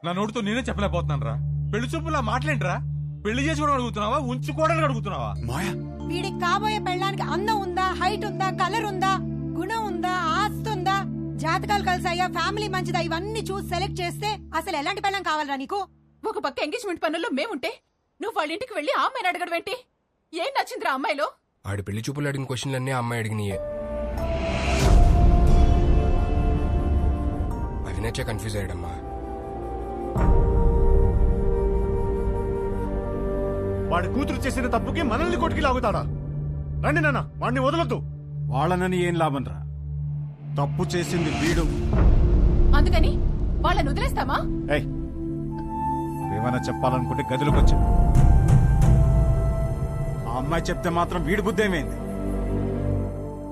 నా నోటితో నేనే చెప్పలేకపోతున్నాను రా. పెళ్లి చూపులా మాట్లాడరా? పెళ్లి చేసుకోవడం అడుగుతున్నావా, ఉంచుకోవడానికి అడుగుతున్నావా? మాయా, వీడికి కాబోయే పెళ్ళానికి అందం ఉందా, హైట్ ఉందా, కలర్ ఉందా, గుణం ఉందా, ఆస్తి ఉందా, జాతకాలు కలిసాయా, ఫ్యామిలీ మంచిదా, ఇవన్నీ చూసి సెలెక్ట్ చేస్తే అసలు ఎలాంటి పెళ్ళం కావాలరా నీకు? ఒక పక్క ఎంగేజ్మెంట్ పనుల్లో మేముంటే నువ్వు వాళ్ళ ఇంటికి వెళ్ళి ఆ అమ్మాయిని అడగడం ఏంటి? ఏం నచ్చిందిరా అమ్మాయిలో? ఆడి పెళ్లి చూపులు అడిగిన క్వశ్చన్లన్నీ ఆ అమ్మాయి అడిగినాయే. అవి నచ్చే కన్ఫ్యూజ్ అయ్యాడమ్మా. వాడి కూతురు చేసిన తప్పుకి మనల్ని కొట్టుకి లాగుతాడా? రండి నాన్న, వాడిని వదలొద్దు. వాళ్ళనని ఏం లాభం రా, తప్పు చేసింది వీడు. అందుకని వాళ్ళని వదిలేస్తామా? ఏయ్, ఏమైనా చెప్పాలనుకుంటే గదిలోకి వచ్చా. ఆ అమ్మాయి చెప్తే మాత్రం వీడి బుద్ధి ఏమైంది?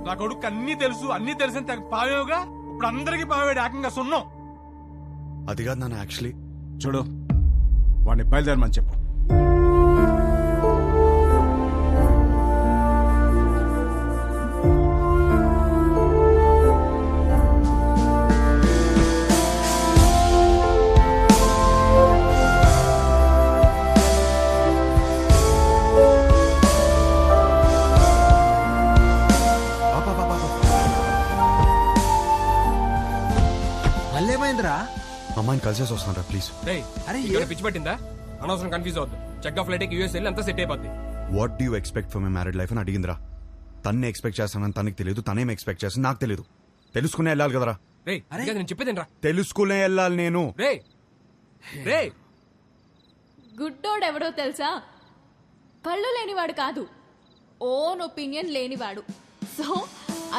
నా కొడుకు అన్ని తెలుసు, అన్ని తెలిసిన తెగ పావేవుగా ఇప్పుడు అందరికి పావేడు ఏకంగా సున్నం. అది కాదు నాన్న, యాక్చువల్లీ చూడు, వాడిని బయలుదేరమని చెప్పు. అమ్మాయిని కలిసేసి వస్తాను ప్లీజ్. పిచ్చి పట్టిందా? అనవసరం కన్ఫ్యూజ్ అవద్దు. చెక్ ఆఫ్ ఫ్లైట్ యూఎస్ వెళ్ళి అంతా సెట్ అయిపోద్ది. What do you expect for my married life అని అడిగిందిరా. తన్నే ఎక్స్పెక్ట్ చేస్తానని తనకి తెలియదు, తనేం ఎక్స్పెక్ట్ చేస్తాను నాకు తెలియదు. తెలుసుకునే వెళ్ళాలి కదరా. నేను చెప్పేదేనరా. తెలుసుకునే వెళ్ళాలి నేను. గుడ్డోడెవడో తెలుసా? కళ్ళు లేనివాడు కాదు, ఓన్ ఒపీనియన్ లేనివాడు. సో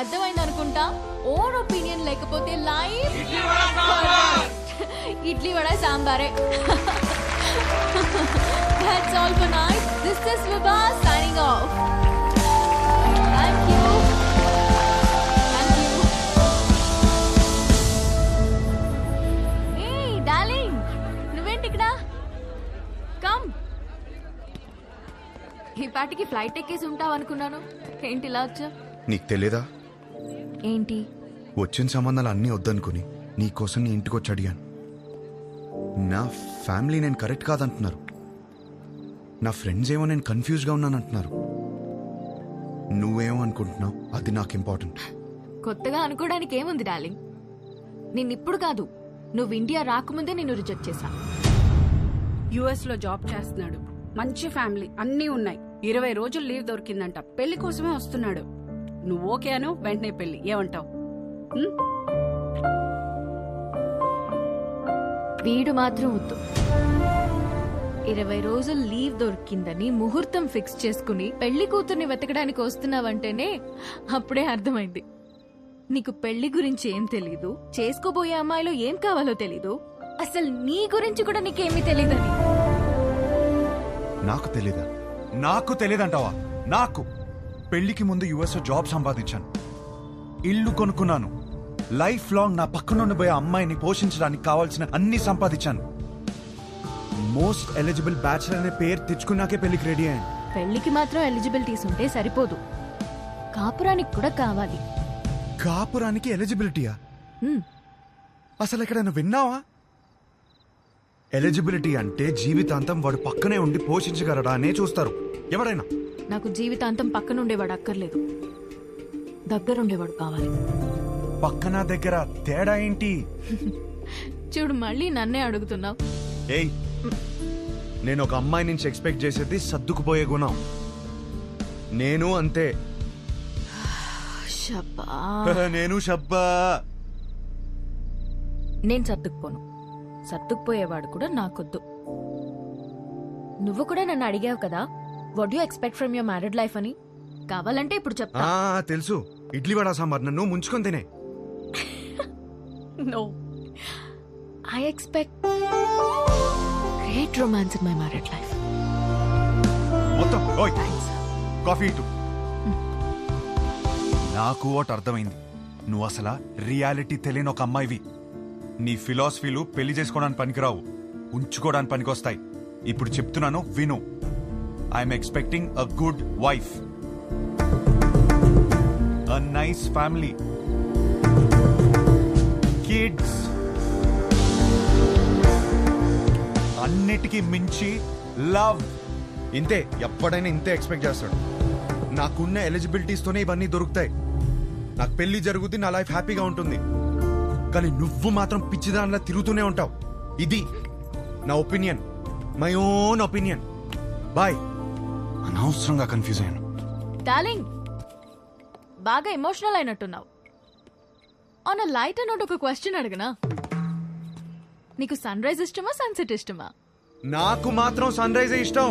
అర్థమైంది అనుకుంటా. ఓన్ ఒపీనియన్ లేకపోతే లైఫ్ ఇడ్లీ వడ సాంబారే. That's all for night. This is Vibha signing off. Thank you. Thank you. Hey darling, నువ్వేంటి ఇక్కడ? Come. ఈ పాటికి ఫ్లైట్ ఎక్కేసి ఉంటావు అనుకున్నాను. ఏంటి ఇలా వచ్చా? నీకు తెలియదా? ఏంటి? వచ్చిన సంబంధాలు అన్నీ వద్దనుకుని నీకోసం నీ ఇంటికి వచ్చి అడిగాను. నా ఫ్యామిలీ నేను కరెక్ట్ కాదంటున్నారు. నా ఫ్రెండ్స్ ఏమో నేను కన్ఫ్యూజ్గా ఉన్నానంటున్నారు. నువ్వేమో అనుకుంటున్నావు, అది నాకు ఇంపార్టెంట్. కొత్తగా అనుకోవడానికి ఏముంది డార్లింగ్? నిన్నిప్పుడు కాదు, నువ్వు ఇండియా రాకముందే నిన్ను రిజెక్ట్ చేశా. యుఎస్ లో జాబ్ చేస్తున్నాడు, మంచి ఫ్యామిలీ అన్నీ ఉన్నాయి. 20 రోజులు లీవ్ దొరికిందంట. పెళ్లి కోసమే వస్తున్నాడు. నువ్వు ఓకే అను, వెంటనే పెళ్లి. ఏమంటావు? వీడు మాత్రం వద్దు. 20 రోజులు లీవ్ దొరికిందని ముహూర్తం ఫిక్స్ చేసుకుని పెళ్లి కూతుర్ని వెతకడానికి వస్తున్నావంటేనే అప్పుడే అర్థమైంది నీకు పెళ్లి గురించి ఏం తెలీదు, చేసుకోబోయే అమ్మాయిలో ఏం కావాలో తెలీదు, అసలు నీ గురించి కూడా నీకేమీ తెలీదని. నాకు తెలీదా? నాకు తెలీదంటావా? నాకు పెళ్లికి ముందు యుఎస్ జాబ్ సంపాదించాను, ఇల్లు కొనుక్కున్నాను, లైఫ్ లాంగ్ నా పక్కనుండిపోయే అమ్మాయిని పోషించడానికి కావాల్సిన అన్ని సంపాదించాను. మోస్ట్ ఎలిజిబుల్ బ్యాచిలర్ అనే పేరు తెచ్చుకున్నాకే పెళ్లికి రెడీ అయ్యాను. పెళ్లికి మాత్రం ఎలిజిబిలిటీస్ ఉంటే సరిపోదు, కాపురానికి కూడా కావాలి. కాపురానికి ఎలిజిబిలిటీయా? అసలు ఎక్కడైనా విన్నావా? ఎలిజిబిలిటీ అంటే జీవితాంతం వాడు పక్కనే ఉండి పోషించగలడా అనే చూస్తారు ఎవరైనా. నాకు జీవితాంతం పక్కనుండేవాడు అక్కర్లేదు, దగ్గరుండేవాడు కావాలి. పక్కన దగ్గర తేడా ఏంటి? చూడు, మళ్ళీ నన్నే అడుగుతున్నావు. ఏయ్, నేను ఒక అమ్మాయి నుంచి ఎక్స్పెక్ట్ చేసేది సర్దుకుపోయే గుణం. నేను అంతే. నేను షబ్బా. నేను సర్దుకుపోను, సర్దుకుపోయేవాడు కూడా నాకొద్దు. నువ్వు కూడా నన్ను అడిగావు కదా, what do expect from your married life అని. కావాలంటే ఇప్పుడు చెప్తా. తెలుసు, ఇడ్లీ వడ సాంబార్ నన్ను ముంచుకొని తినే. No, I expect great romance in my married life. మొత్తం కాఫీ ఇటు. నాకు ఒకటి అర్థమైంది, నువ్వు అసలు రియాలిటీ తెలియని ఒక అమ్మాయివి. నీ ఫిలాసఫీలు పెళ్లి చేసుకోవడానికి పనికిరావు, ఉంచుకోవడానికి పనికొస్తాయి. ఇప్పుడు చెప్తున్నాను విను. I'm expecting a good wife, a nice family, kids, పెళ్లికి మించి లవ్. ఇంతే, ఎప్పుడైనా ఇంతే ఎక్స్పెక్ట్ చేస్తాడు. నాకున్న ఎలిజిబిలిటీస్ తోనే ఇవన్నీ దొరుకుతాయి. నాకు పెళ్లి జరుగుతుంది, నా లైఫ్ హ్యాపీగా ఉంటుంది. కానీ నువ్వు మాత్రం పిచ్చిదానిలా తిరుగుతూనే ఉంటావు. ఇది నా opinion, my own opinion. Bye. అనవసరంగా కన్ఫ్యూజ్ అయ్యాను. డార్లింగ్, బాగా ఎమోషనల్ అయినట్టున్నావు. ఆన్ అ లైట్ నోట్ ఒక క్వశ్చన్ అడగనా? నీకు సన్ రైజ్ ఇష్టమా, సన్సెట్ ఇష్టమా? నాకు మాత్రం సన్ రైజ్ ఇష్టం.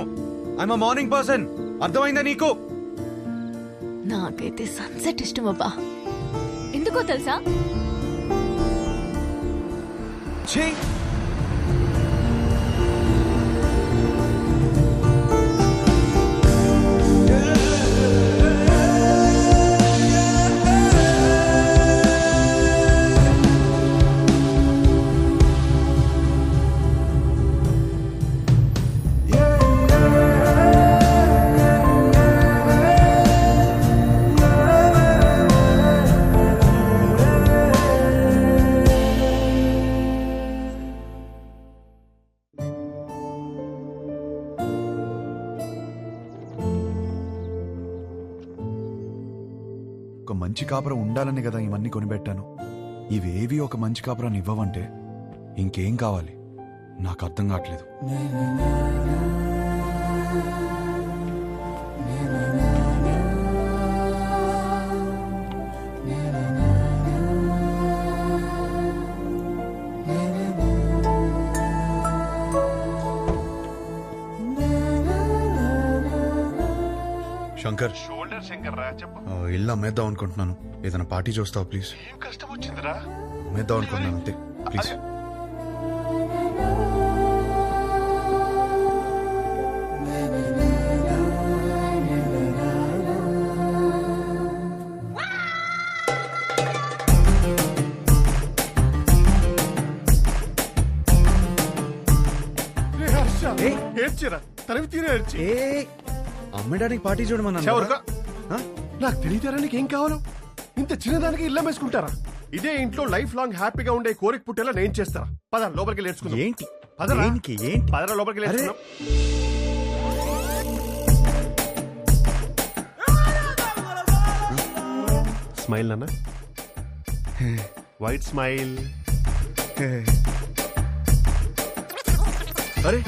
I'm a morning person. అర్థమైందా నీకు? నాకైతే సన్సెట్ ఇష్టం అబ్బా. ఎందుకో తెలుసా? ఛీ! ఒక మంచి కాపురం ఉండాలని కదా ఇవన్నీ కొనిపెట్టాను. ఇవేవి ఒక మంచి కాపురాన్ని ఇవ్వవంటే ఇంకేం కావాలి? నాకు అర్థం కావట్లేదు. శంకర్, షోల్డర్ శంకర్ రా, చెప్పు. ఇల్లు అమ్మేద్దాం అనుకుంటున్నాను. ఏదైనా పార్టీ చూస్తావు ప్లీజ్? ఏం కష్టం వచ్చిందిరా? అమ్మేద్దాం అనుకుంటున్నాను అంతే, ప్లీజ్. ఏడ్చిరా, తరివి తీరే ఏడ్చి. అమ్మడానికి పార్టీ చూడమన్నా. ఎవరుగా? నాకు తెలియతారా నీకు ఏం కావాలో? ఇంత చిన్నదానికి ఇల్లం వేసుకుంటారా? ఇదే ఇంట్లో లైఫ్ లాంగ్ హ్యాపీగా ఉండే కోరిక పుట్టేలా నేను చేస్తారా? పద లోపలికి నేర్చుకుందాం. ఏంటి? పదరా. ఏంటి? ఏంటి? పదరా లోపలికి నేర్చుకుందాం. స్మైల్ నాన్న, వైట్ స్మైల్. అరే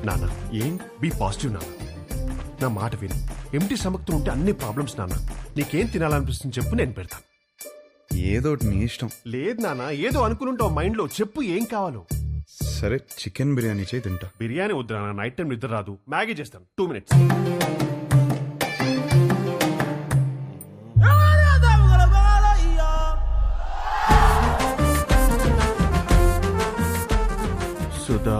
నాన్న, ఏం? బీ పాజిటివ్ నాన్న. నా మాట విను. ఎంటీ స్టమక్తో ఉంటే అన్ని ప్రాబ్లమ్స్ నాన్న. నీకేం తినాలనిపిస్తుంది చెప్పు, నేను పెడతాను. ఏదో నీ ఇష్టం. లేదు నాన్న, ఏదో అనుకుంటావు మైండ్ లో. చెప్పు ఏం కావాలో. సరే, చికెన్ బిర్యానీ చేయి, తింటా. బిర్యానీ వద్దు నాన్న, నైట్ టైం నిద్ర రాదు. మ్యాగీ చేస్తాను, 2 minutes. Sudha,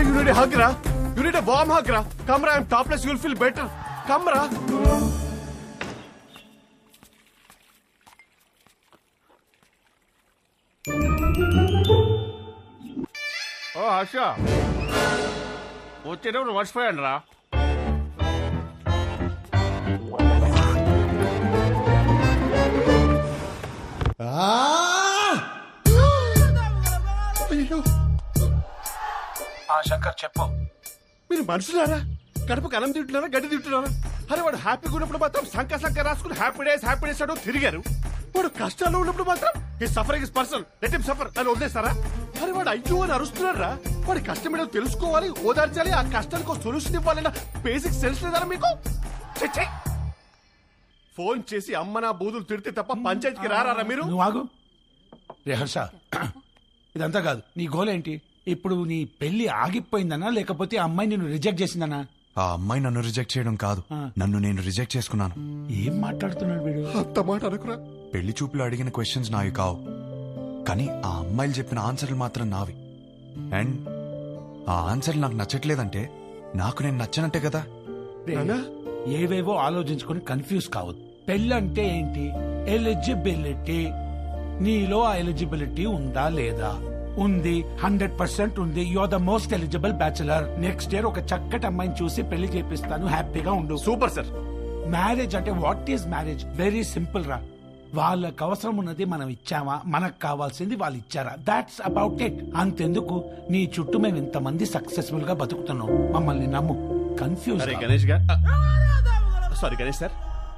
you need a hug, ra. You need a warm hug, ra. Come, ra. I'm topless. You'll feel better. Come, ra. ఓ హర్ష, వచ్చేటప్పుడు మర్చిపోయాను రా. అయ్యో, శంకర్ చెప్పు. మీరు మనుషులారా? కడుపుకి అన్నం తింటున్నారా, గడ్డి తింటున్నారా? అరే వాడు హ్యాపీగా ఉన్నప్పుడు మాత్రం సంక రాసుకుని హ్యాపీ డేస్ అంటూ తిరిగారు. వాడు కష్టాల్లో ఉన్నప్పుడు మాత్రం ఈ suffering is personal, let him suffer అని వదిలేస్తారా? అరే వాడు అయ్యో అని అరుస్తున్నారా? వాడి కష్టం ఏంటో తెలుసుకోవాలి, ఓదార్చాలి, ఆ కష్టానికి సొల్యూషన్ ఇవ్వాలన్న బేసిక్ సెన్స్ లేదారా మీకు? ఛీ! ఫోన్ చేసి అమ్మ నా బూదులు తిడితే తప్ప పంచాయతీకి రారా మీరు? నువ్వు ఆగు. రే హర్ష, ఇదంతా కాదు. నీ గోల్ ఏంటి ఇప్పుడు? నీ పెళ్లి ఆగిపోయిందనా లేకపోతే ఆ అమ్మాయి నిన్ను రిజెక్ట్ చేసిందనా? ఆ అమ్మాయి నన్ను రిజెక్ట్ చేయడం కాదు, నన్ను నేను రిజెక్ట్ చేసుకున్నాను. ఏం మాట్లాడుతున్నాడు వీడు? అంత మాట అనుకురా. పెళ్లి చూపులు అడిగిన క్వశ్చన్స్ నావి కావు, కానీ ఆ అమ్మాయిలు చెప్పిన ఆన్సర్లు మాత్రం నావి. అండ్ ఆ ఆన్సర్లు నాకు నచ్చట్లేదంటే నాకు నేను నచ్చనట్టే కదా. నాన్నా, ఏవేవో ఆలోచించుకొని కన్ఫ్యూజ్ కావద్దు. పెళ్ళంటే ఏంటి? ఎలిజిబిలిటీ. నీలో ఆ ఎలిజిబిలిటీ ఉందా లేదా? ఉంది, 100% ఉంది. You are the most eligible bachelor. Next year ఒక చక్కటి అమ్మాయిని చూసి పెళ్లి చేపిస్తాను, హ్యాపీగా ఉండు. Super sir. మ్యారేజ్ అంటే what is marriage? Very simple రా. వాళ్ళకి అవసరం ఉన్నది మనం ఇచ్చామా, మనకు కావాల్సింది వాళ్ళు ఇచ్చారా, దాట్స్ అబౌట్ ఇట్. అంతెందుకు, నీ చుట్టూ మేము ఇంతమంది సక్సెస్ఫుల్ గా బతుకుతున్నాం, మమ్మల్ని నమ్ము. కన్ఫ్యూజ్. అరే గణేష్ సారీ గణేష్ సార్,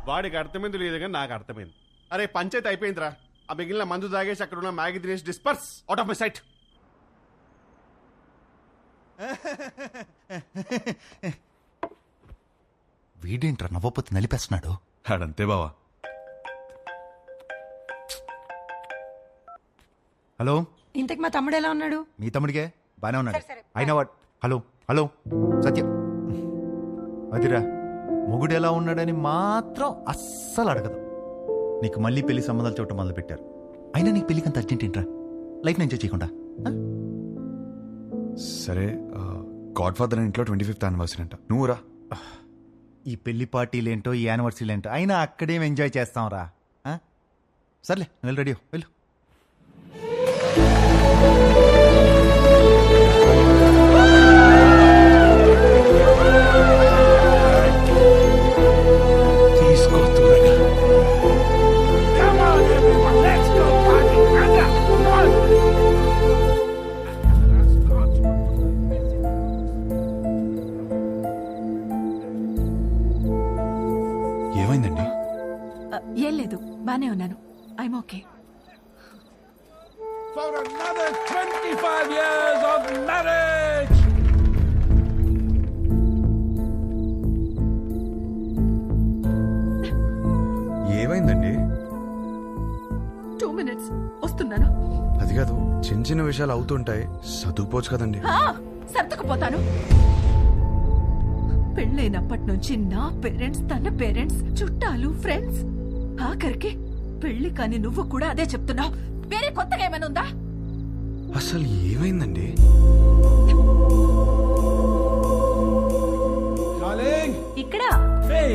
వాడికి అర్థమైంది లేదు కానీ నాకు అర్థమైంది. అరే పంచాయతీ అయిపోయిందిరా. ఆ మిగిలిన మందు తాగేసి అక్కడ ఉన్న మ్యాగీ తినేసి disperse out of my sight. వీడేంట్రా నవ్వపోతే నలిపేస్తున్నాడు. ఆడంతే బావా. హలో, ఇంతకు మా తమ్ముడు ఎలా ఉన్నాడు? మీ తమ్ముడికే బానే ఉన్నాడు. సరే, సరే. అయినా వాడు హలో హలో సత్యం అదిరా, మొగుడు ఎలా ఉన్నాడని మాత్రం అస్సలు అడగదు. నీకు మళ్ళీ పెళ్లి సంబంధాలు చూడటం మొదలు పెట్టారు. అయినా నీకు పెళ్లికంత అర్జెంట్ ఏంట్రా? లైఫ్ ఎంజాయ్ చేయకుండా. సరే, గాడ్ ఫాదర్ ఇంట్లో 25th యానివర్సరీ అంట, నువ్వు రా. ఈ పెళ్లి పార్టీలేంటో ఈ యానివర్సరీలేంటో అయినా అక్కడేం ఎంజాయ్ చేస్తాం రా. సర్లే, నువ్వు రెడీ వెళ్ళు. తీసుకో త్వరగా. Come on, everyone, let's go party. Anda, come on. ఏమైందండి? ఏం లేదు, బానే ఉన్నాను. I'm okay. For another 25 years of marriage. ఏమైందండి? 2 minutes వస్తున్నాను. అది కాదు, చిన్న చిన్న విషయాలు అవుతుంటాయి, చదువుకోవచ్చు కదండి. సర్దుకుపోతాను. పెళ్ళైనప్పటి నుంచి నా పేరెంట్స్, తన పేరెంట్స్, చుట్టాలు, ఫ్రెండ్స్, ఆఖరికి పెళ్లి కాని నువ్వు కూడా అదే చెప్తున్నావు. వేరే కొత్తగా ఏమైనా ఉందా? అసలు ఏమైందండి? డార్లింగ్, ఇక్కడ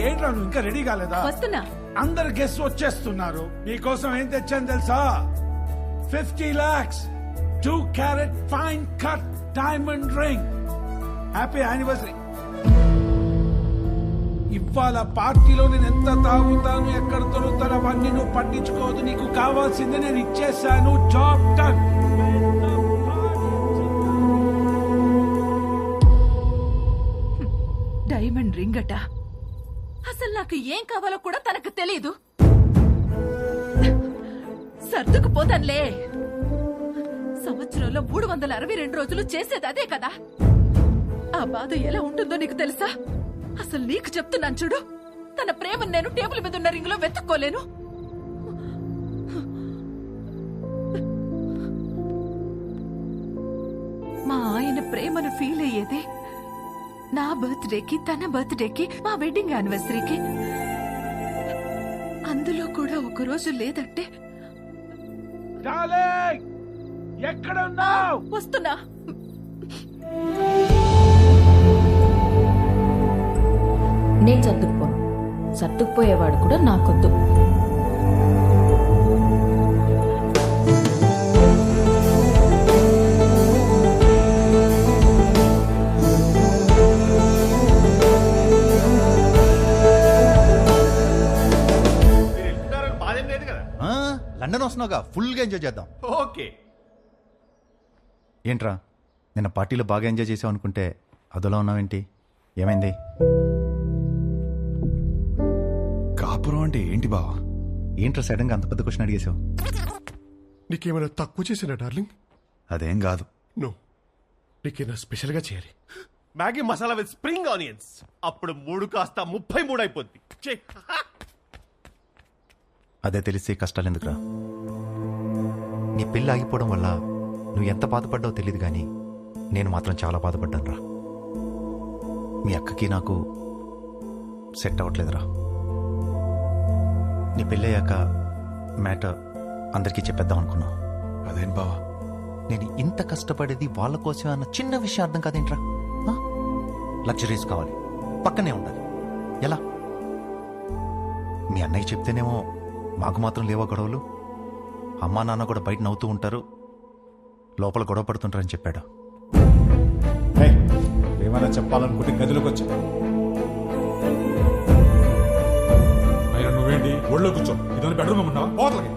ఏంట్రా నువ్వు ఇంకా రెడీ కాలేదా? వస్తున్నా. అందరు గెస్ట్ వచ్చేస్తున్నారు. నీకోసం ఏం తెచ్చాను తెలుసా? 50 lakhs 2 carat fine cut diamond ring. Happy anniversary. ఇవాళ పార్టీలో నేను ఎంత తాగుతాను, ఎక్కడ దొరుకుతాను అవన్నీ నువ్వు పట్టించుకోవద్దు. నీకు కావాల్సిందే నేను ఇచ్చేసాను. Job done. డైమండ్ రింగ్ అట. అసలు నాకు ఏం కావాలో కూడా తనకు తెలీదు. సర్దుకుపోతానులే. సంవత్సరంలో 362 రోజులు చేసేది అదే కదా. ఆ బాధ ఎలా ఉంటుందో నీకు తెలుసా? అసలు నీకు చెప్తున్నాను చూడు, తన ప్రేమను నేను టేబుల్ మీద ఉన్న రింగ్ లో వెతుక్కోలేను. మా ఆయన ప్రేమను ఫీల్ అయ్యేదే నా బర్త్డేకి, తన బర్త్డేకి, మా వెడ్డింగ్ యానివర్సరీకి. అందులో కూడా ఒక రోజు లేదంటే డార్లింగ్, ఎక్కడ ఉన్నావు? వస్తున్నా. నేను సర్దుకుపోను. సర్దుకుపోయేవాడు కూడా నాకొద్దు. బాధేం లేదు కదా. లండన్ వస్తున్నావుగా, ఫుల్గా ఎంజాయ్ చేద్దాం. ఓకే. ఏంట్రా, నిన్న పార్టీలో బాగా ఎంజాయ్ చేసావు అనుకుంటే అదోలా ఉన్నావేంటి? ఏమైంది? కాపురం అంటే ఏంటి బావా? ఏంట్రా సడన్గా అంత పెద్ద క్వశ్చన్ అడిగేశావు? నీకేమైనా తక్కువ చేసినా డార్లింగ్? అదేం కాదు. నో, నీకేమైనా స్పెషల్ గా చేయాలి. Maggi masala with spring onions. అప్పుడు 3 కాస్త 33 అయిపోద్ది. అదే తెలిసి కష్టాలు ఎందుకురా? నీ పెళ్ళి ఆగిపోవడం వల్ల నువ్వు ఎంత బాధపడ్డావో తెలియదు కానీ నేను మాత్రం చాలా బాధపడ్డాను రా. మీ అక్కకి నాకు సెట్ అవ్వట్లేదురా. నీ పెళ్ళయ్యాక మ్యాటర్ అందరికీ చెప్పేద్దాం అనుకున్నావు. అదేం బావా? నేను ఇంత కష్టపడేది వాళ్ళ కోసమే అన్న చిన్న విషయం అర్థం కాదేంట్రా? లగ్జరీస్ కావాలి, పక్కనే ఉండాలి. ఎలా? మీ అన్నయ్య చెప్తేనేమో మాకు మాత్రం లేవా గొడవలు? అమ్మా నాన్న కూడా బయట నవ్వుతూ ఉంటారు, లోపల గొడవ పడుతుంటారని చెప్పాడు. ఏమైనా చెప్పాలనుకుంటే గదిలోకి వచ్చా. అయినా నువ్వేంటి ఒళ్ళో కూర్చో, ఇదో బెడ్రూమ్ ఉన్నావా? పోతలకి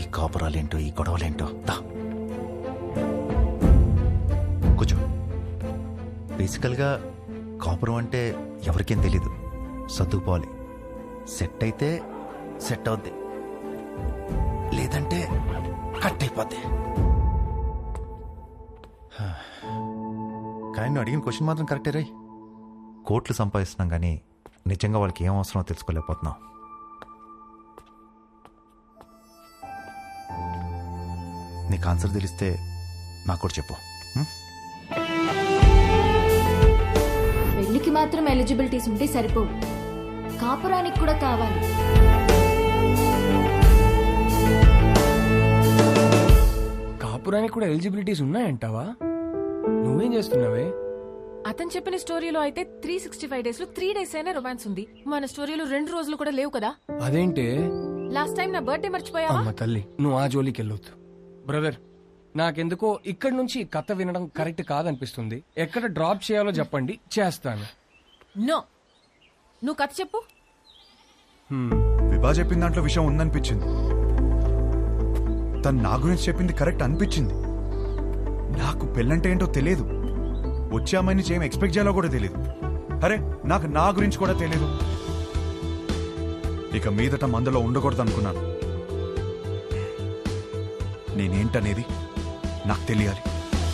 ఈ కాపురాలేంటో ఈ గొడవలేంటో. దా కూర్చో. బేసికల్గా కాపురం అంటే ఎవరికేం తెలీదు, సర్దుకుపోవాలి. సెట్ అయితే సెట్ అవుద్ది, లేదంటే కట్ అయిపోద్ది. కానీ నువ్వు అడిగిన క్వశ్చన్ మాత్రం కరెక్టే రై. కోట్లు సంపాదిస్తున్నాం కానీ నిజంగా వాళ్ళకి ఏం అవసరమో తెలుసుకోలేకపోతున్నాం. నీకు ఆన్సర్ తెలిస్తే నాకు కూడా చెప్పు. పెళ్లికి మాత్రం ఎలిజిబిలిటీస్ ఉంటే సరిపోవు, కాపురానికి కూడా కావాలి. కాపురానికి కూడా ఎలిజిబిలిటీస్ ఉన్నాయంటావా? నువ్వేం చేస్తున్నావే? అతను చెప్పిన స్టోరీలో అయితే 365 డేస్ లో 3 డేస్ అయినా రొమాన్స్ ఉంది. మన స్టోరీలో 2 రోజులు కూడా లేవు కదా. అదేంటే? లాస్ట్ టైం నా బర్త్డే మర్చిపోయావా? అమ్మ తల్లి, నువ్వు ఆ జోలికి వెళ్ళొద్దు. బ్రదర్, నాకెందుకో ఇక్కడి నుంచి ఈ కథ వినడం కరెక్ట్ కాదనిపిస్తుంది. ఎక్కడ డ్రాప్ చేయాలో చెప్పండి, చేస్తాను. నో, నువ్వు కథ చెప్పు. విభా చెప్పిన దాంట్లో విషయం ఉందనిపించింది. తను నా గురించి చెప్పింది కరెక్ట్ అనిపించింది. నాకు పెళ్ళంటే ఏంటో తెలియదు, వచ్చే అమ్మాయి నుంచి ఏం ఎక్స్పెక్ట్ చేయాలో కూడా తెలియదు. అరే నాకు నా గురించి కూడా తెలియదు. ఇక మీదట మందులో ఉండకూడదు అనుకున్నాను. నేనేంటనేది నాకు తెలియాలి.